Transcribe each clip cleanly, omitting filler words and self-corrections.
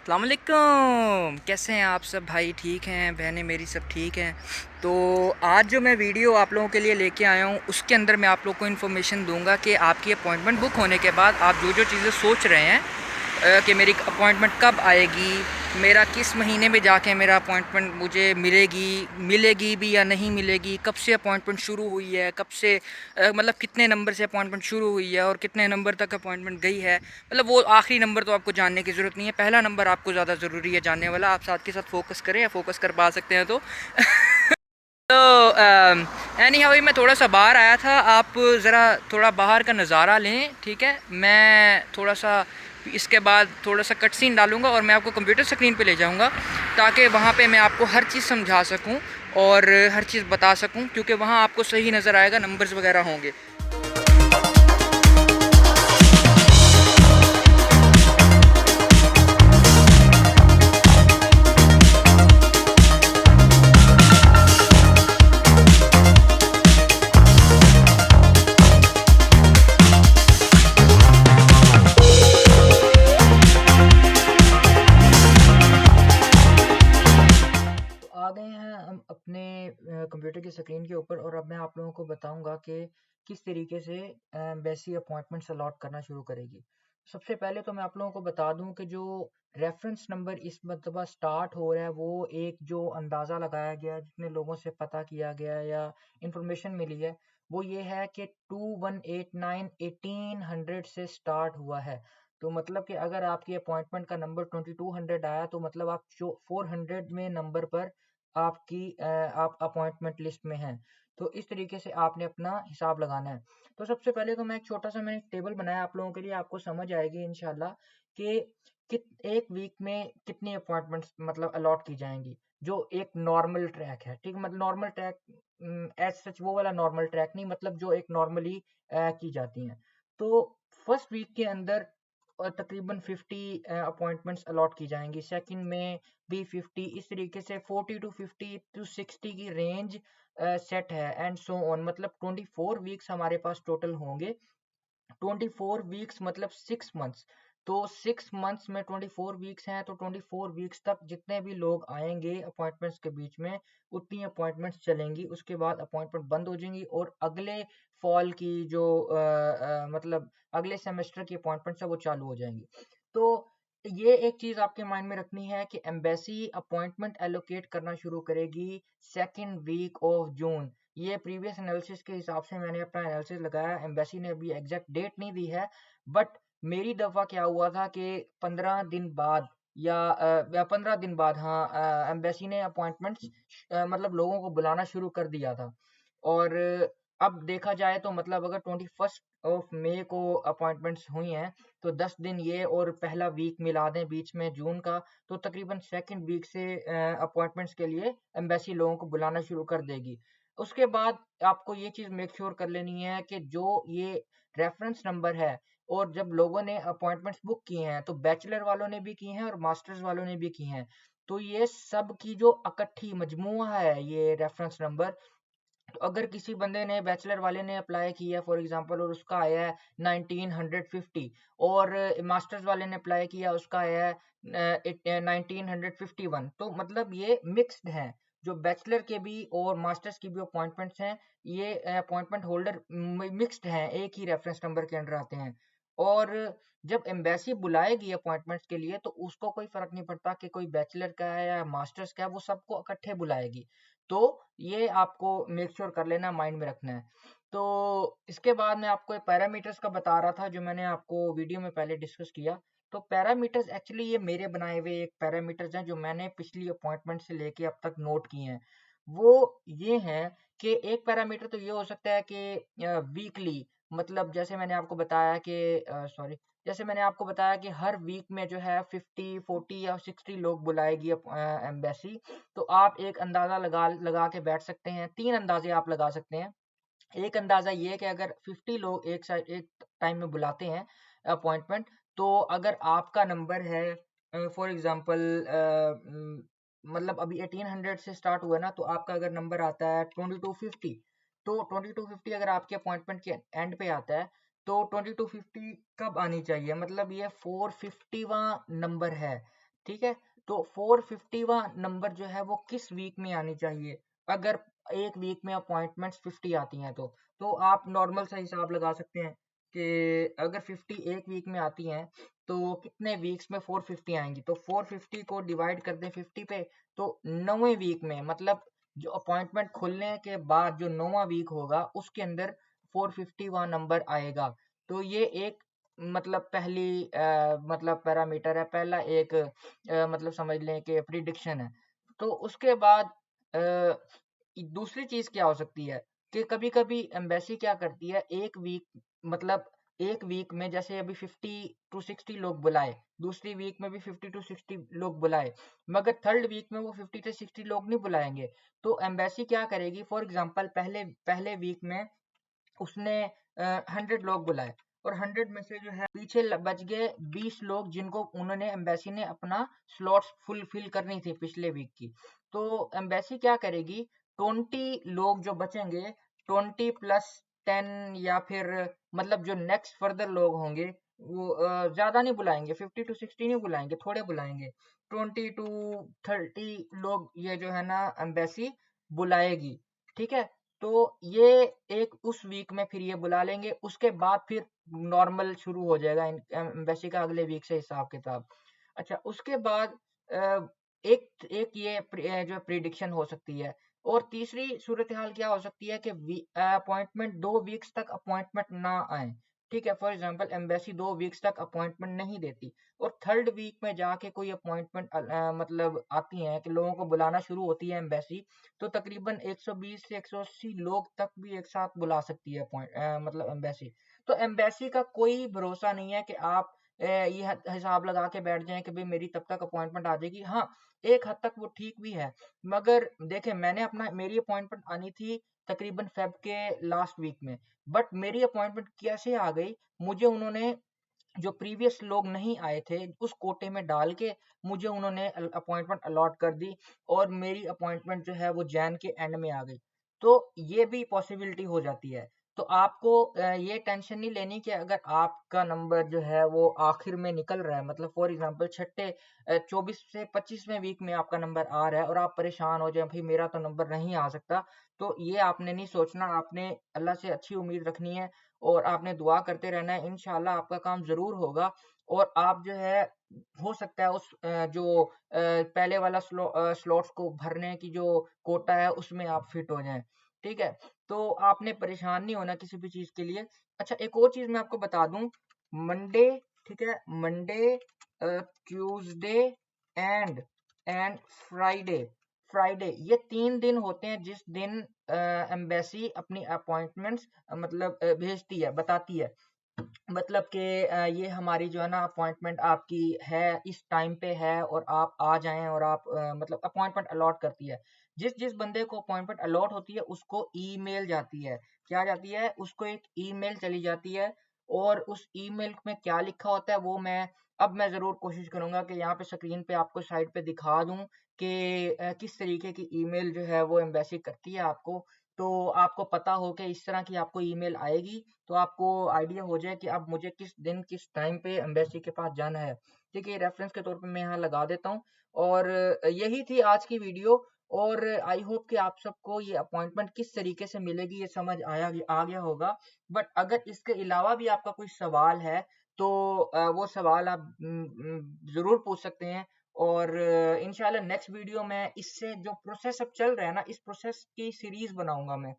अस्सलाम वालेकुम। कैसे हैं आप सब भाई? ठीक हैं? बहनें मेरी सब ठीक हैं? तो आज जो मैं वीडियो आप लोगों के लिए लेके आया हूँ उसके अंदर मैं आप लोग को इन्फॉर्मेशन दूंगा कि आपकी अपॉइंटमेंट बुक होने के बाद आप जो जो चीज़ें सोच रहे हैं कि मेरी अपॉइंटमेंट कब आएगी, मेरा किस महीने में जाके मेरा अपॉइंटमेंट मुझे मिलेगी भी या नहीं मिलेगी, कब से अपॉइंटमेंट शुरू हुई है, कब से मतलब कितने नंबर से अपॉइंटमेंट शुरू हुई है और कितने नंबर तक अपॉइंटमेंट गई है। मतलब वो आखिरी नंबर तो आपको जानने की ज़रूरत नहीं है, पहला नंबर आपको ज़्यादा ज़रूरी है जानने वाला। आप साथ के साथ फोकस करें या फोकस कर पा सकते हैं तो एनी हाउ मैं थोड़ा सा बाहर आया था, आप ज़रा थोड़ा बाहर का नज़ारा लें, ठीक है? मैं थोड़ा सा इसके बाद थोड़ा सा कट सीन डालूँगा और मैं आपको कंप्यूटर स्क्रीन पे ले जाऊँगा ताकि वहाँ पे मैं आपको हर चीज़ समझा सकूँ और हर चीज़ बता सकूँ, क्योंकि वहाँ आपको सही नज़र आएगा, नंबर्स वगैरह होंगे। तो आ गए हैं हम अपने कंप्यूटर की स्क्रीन के ऊपर और अब मैं आप लोगों को बताऊंगा कि किस तरीके से एम्बेसी अपॉइंटमेंट्स अलॉट करना शुरू करेगी। सबसे पहले तो मैं आप लोगों को बता दूं कि जो रेफरेंस नंबर इस मरतबा स्टार्ट हो रहा है वो एक जो अंदाज़ा लगाया गया है, जितने लोगों से पता किया गया है या इंफॉर्मेशन मिली है, वो ये है कि 2189 1800 से स्टार्ट हुआ है। तो मतलब कि अगर आपकी अपॉइंटमेंट का नंबर 2200 आया तो मतलब आप जो 400 में नंबर पर आप अपॉइंटमेंट लिस्ट में हैं। तो इस तरीके से आपने अपना हिसाब लगाना है। तो सबसे पहले तो मैं एक छोटा सा मैंने टेबल बनाया आप लोगों के लिए, आपको समझ आएगी इंशाल्लाह कि कित एक वीक में कितनी अपॉइंटमेंट्स मतलब अलॉट की जाएंगी। जो एक नॉर्मल ट्रैक है, ठीक है? मतलब नॉर्मल ट्रैक एज सच वो वाला नॉर्मल ट्रैक नहीं, मतलब जो एक नॉर्मली की जाती हैं। तो फर्स्ट वीक के अंदर तकरीबन 50 अपॉइंटमेंट्स अलॉट की जाएंगी। सेकंड में भी 50, इस तरीके से 40 टू 50 टू 60 की रेंज सेट है एंड सो ऑन। मतलब 24 वीक्स हमारे पास टोटल होंगे। 24 वीक्स मतलब 6 मंथ्स। तो 6 मंथ्स में 24 वीक्स हैं, तो 24 वीक्स तक जितने भी लोग आएंगे अपॉइंटमेंट्स के बीच में उतनी अपॉइंटमेंट्स चलेंगी। उसके बाद अपॉइंटमेंट बंद हो जाएंगी और अगले फॉल की जो मतलब अगले सेमेस्टर की अपॉइंटमेंट्स है वो चालू हो जाएंगी। तो ये एक चीज आपके माइंड में रखनी है कि एम्बेसी अपॉइंटमेंट एलोकेट करना शुरू करेगी सेकेंड वीक ऑफ जून। ये प्रीवियस एनालिसिस के हिसाब से मैंने अपना एनालिसिस लगाया। एम्बेसी ने अभी एग्जैक्ट डेट नहीं दी है, बट मेरी दफा क्या हुआ था कि 15 दिन बाद या 15 दिन बाद, हाँ, एम्बेसी ने अपॉइंटमेंट्स मतलब लोगों को बुलाना शुरू कर दिया था। और अब देखा जाए तो मतलब अगर 21 ऑफ मई को अपॉइंटमेंट्स हुई हैं तो 10 दिन ये और पहला वीक मिला दें बीच में जून का, तो तकरीबन सेकंड वीक से अपॉइंटमेंट्स के लिए एम्बेसी लोगों को बुलाना शुरू कर देगी। उसके बाद आपको ये चीज़ मेक श्योर कर लेनी है कि जो ये रेफरेंस नंबर है, और जब लोगों ने अपॉइंटमेंट्स बुक की हैं तो बैचलर वालों ने भी की हैं और मास्टर्स वालों ने भी की हैं। तो ये सब की जो इकट्ठी मजमूआ है ये रेफरेंस नंबर। तो अगर किसी बंदे ने बैचलर वाले ने अप्लाई किया फॉर एग्जांपल और उसका आया है 1950, और मास्टर्स वाले ने अप्लाई किया उसका आया है 1951, तो मतलब ये मिक्स्ड है। जो बैचलर के भी और मास्टर्स की भी अपॉइंटमेंट्स हैं, ये अपॉइंटमेंट होल्डर मिक्स्ड हैं, एक ही रेफरेंस नंबर के अंडर आते हैं। और जब एम्बेसी बुलाएगी अपॉइंटमेंट्स के लिए तो उसको कोई फर्क नहीं पड़ता कि कोई बैचलर का है या मास्टर्स का है, वो सबको इकट्ठे बुलाएगी। तो ये आपको मेक श्योर कर लेना, माइंड में रखना है। तो इसके बाद मैं आपको पैरामीटर्स का बता रहा था जो मैंने आपको वीडियो में पहले डिस्कस किया। तो पैरामीटर्स एक्चुअली ये मेरे बनाए हुए एक पैरामीटर्स हैं जो मैंने पिछली अपॉइंटमेंट से लेके अब तक नोट किए हैं। वो ये हैं कि एक पैरामीटर तो ये हो सकता है कि वीकली, मतलब जैसे मैंने आपको बताया कि सॉरी, जैसे मैंने आपको बताया कि हर वीक में जो है 50 40 या 60 लोग बुलाएगी एम्बेसी। तो आप एक अंदाजा लगा लगा के बैठ सकते हैं। 3 अंदाजे आप लगा सकते हैं। एक अंदाजा ये है कि अगर 50 लोग एक टाइम में बुलाते हैं अपॉइंटमेंट, तो अगर आपका नंबर है फॉर एग्जांपल मतलब अभी 1800 से स्टार्ट हुआ ना, तो आपका अगर नंबर आता है 2250, तो 2250 अगर आपके अपॉइंटमेंट के एंड पे आता है तो 2250 कब आनी चाहिए, मतलब ये 450वां नंबर है। ठीक है। तो 450वां नंबर जो है वो किस वीक में आनी चाहिए? अगर एक वीक में अपॉइंटमेंट्स 50 आती हैं तो आप नॉर्मल सा हिसाब लगा सकते हैं कि अगर 50 एक वीक में आती हैं तो कितने वीक्स में 450 आएंगी। तो 450 को डिवाइड कर दें 50 पे, तो 9वें वीक में, मतलब जो अपॉइंटमेंट खुलने के बाद जो 9वां वीक होगा उसके अंदर 450वां नंबर आएगा। तो ये एक मतलब पहली मतलब पैरामीटर है, पहला एक मतलब समझ लें कि प्रिडिक्शन है। तो उसके बाद दूसरी चीज क्या हो सकती है कि कभी कभी एम्बेसी क्या करती है, एक वीक मतलब एक वीक में जैसे अभी 50 to 60 लोग बुलाए, दूसरी वीक में भी 50 to 60 लोग बुलाए, मगर थर्ड वीक में वो 50 से 60 लोग नहीं बुलाएंगे। तो एम्बेसी क्या करेगी, फॉर एग्जाम्पल पहले पहले वीक में उसने 100 लोग बुलाए और 100 में से जो है पीछे बच गए 20 लोग जिनको उन्होंने एम्बेसी ने अपना स्लॉट्स फुलफिल करनी थी पिछले वीक की। तो एम्बेसी क्या करेगी, 20 लोग जो बचेंगे, 20 + 10 या फिर मतलब जो नेक्स्ट फर्दर लोग होंगे वो ज्यादा नहीं बुलाएंगे, 50 to 60 नहीं बुलाएंगे, थोड़े बुलाएंगे, 20 to 30 लोग ये जो है ना एम्बेसी बुलाएगी। ठीक है। तो ये एक उस वीक में फिर ये बुला लेंगे, उसके बाद फिर नॉर्मल शुरू हो जाएगा एम्बेसी का अगले वीक से हिसाब किताब। अच्छा, उसके बाद एक एक ये जो प्रिडिक्शन हो सकती है। और तीसरी सूरत हाल क्या हो सकती है कि अपॉइंटमेंट 2 वीक्स तक अपॉइंटमेंट ना आए। ठीक है, फॉर एग्जांपल एम्बेसी 2 वीक्स तक अपॉइंटमेंट नहीं देती और थर्ड वीक में जाके कोई अपॉइंटमेंट मतलब आती है कि लोगों को बुलाना शुरू होती है एम्बेसी, तो तकरीबन 120 से 180 लोग तक भी एक साथ बुला सकती है मतलब एम्बेसी। तो एम्बेसी का कोई भरोसा नहीं है कि आप ये हिसाब लगा के बैठ जाएं कि भाई मेरी तब तक अपॉइंटमेंट आ जाएगी। हाँ, एक हद तक वो ठीक भी है, मगर देखें मैंने अपना मेरी अपॉइंटमेंट आनी थी तकरीबन फेब के लास्ट वीक में, बट मेरी अपॉइंटमेंट कैसे आ गई, मुझे उन्होंने जो प्रीवियस लोग नहीं आए थे उस कोटे में डाल के मुझे उन्होंने अपॉइंटमेंट अलॉट कर दी और मेरी अपॉइंटमेंट जो है वो जैन के एंड में आ गई। तो ये भी पॉसिबिलिटी हो जाती है। तो आपको ये टेंशन नहीं लेनी कि अगर आपका नंबर जो है वो आखिर में निकल रहा है, मतलब फॉर एग्जांपल छठे 24 से 25वें वीक में आपका नंबर आ रहा है और आप परेशान हो जाए भाई मेरा तो नंबर नहीं आ सकता, तो ये आपने नहीं सोचना। आपने अल्लाह से अच्छी उम्मीद रखनी है और आपने दुआ करते रहना है, इंशाल्लाह आपका काम जरूर होगा। और आप जो है हो सकता है उस जो पहले वाला स्लॉट्स को भरने की जो कोटा है उसमें आप फिट हो जाएं। ठीक है, तो आपने परेशान नहीं होना किसी भी चीज के लिए। अच्छा, एक और चीज मैं आपको बता दूं, मंडे, ठीक है, Monday, Tuesday and and Friday, Friday ये 3 दिन होते हैं जिस दिन एम्बेसी अपनी अपॉइंटमेंट्स मतलब भेजती है, बताती है, मतलब कि ये हमारी जो है ना अपॉइंटमेंट आपकी है इस टाइम पे है और आप आ जाएं, और आप मतलब अपॉइंटमेंट अलॉट करती है। जिस जिस बंदे को अपॉइंटमेंट अलॉट होती है उसको ईमेल जाती है, क्या जाती है, उसको एक ईमेल चली जाती है। और उस ईमेल में क्या लिखा होता है वो मैं जरूर कोशिश करूंगा कि यहाँ पे स्क्रीन पे आपको साइड पे दिखा दूं कि किस तरीके की ईमेल जो है वो एम्बेसी करती है आपको। तो आपको पता हो कि इस तरह की आपको ईमेल आएगी, तो आपको आइडिया हो जाए कि अब मुझे किस दिन किस टाइम पे एम्बेसी के पास जाना है। ठीक है, रेफरेंस के तौर पे मैं यहाँ लगा देता हूँ। और यही थी आज की वीडियो। और आई होप कि आप सबको ये अपॉइंटमेंट किस तरीके से मिलेगी ये समझ आ गया होगा। बट अगर इसके अलावा भी आपका कोई सवाल है तो वो सवाल आप जरूर पूछ सकते हैं। और इंशाल्लाह नेक्स्ट वीडियो में इससे जो प्रोसेस अब चल रहा है ना, इस प्रोसेस की सीरीज बनाऊंगा मैं,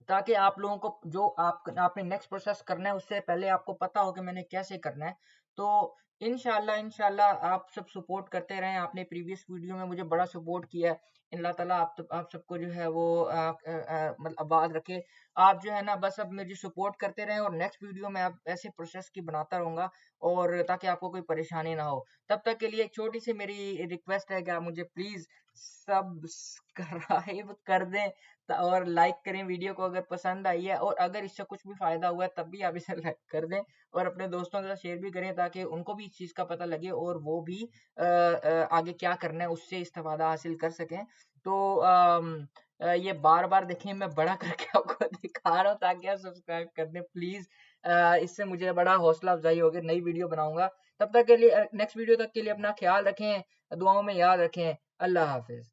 ताकि आप लोगों को जो आपने नेक्स्ट प्रोसेस करना है उससे पहले आपको पता हो कि मैंने कैसे करना है। तो इंशाल्लाह इंशाल्लाह आप सब सपोर्ट करते रहें, आपने प्रीवियस वीडियो में मुझे बड़ा सपोर्ट किया है। अल्लाह ताला आप सबको जो है वो मतलब आबाद रखे। आप जो है ना बस अब मुझे सपोर्ट करते रहें और नेक्स्ट वीडियो में आप ऐसे प्रोसेस की बनाता रहूंगा, और ताकि आपको कोई परेशानी ना हो। तब तक के लिए एक छोटी सी मेरी रिक्वेस्ट है कि आप मुझे प्लीज सब्सक्राइब कर दें और लाइक करें वीडियो को अगर पसंद आई है, और अगर इससे कुछ भी फायदा हुआ है तब भी आप इसे लाइक कर दें और अपने दोस्तों के साथ शेयर भी करें ताकि उनको भी इस चीज़ का पता लगे और वो भी आगे क्या करना है उससे इस्तेफादा हासिल कर सकें। तो ये बार बार देखिए मैं बड़ा करके आपको दिखा रहा हूँ ताकि आप सब्सक्राइब कर दें प्लीज। इससे मुझे बड़ा हौसला अफजाई होगी, नई वीडियो बनाऊंगा। तब तक के लिए नेक्स्ट वीडियो तक के लिए अपना ख्याल रखें, दुआओं में याद रखें। अल्लाह हाफ़िज़।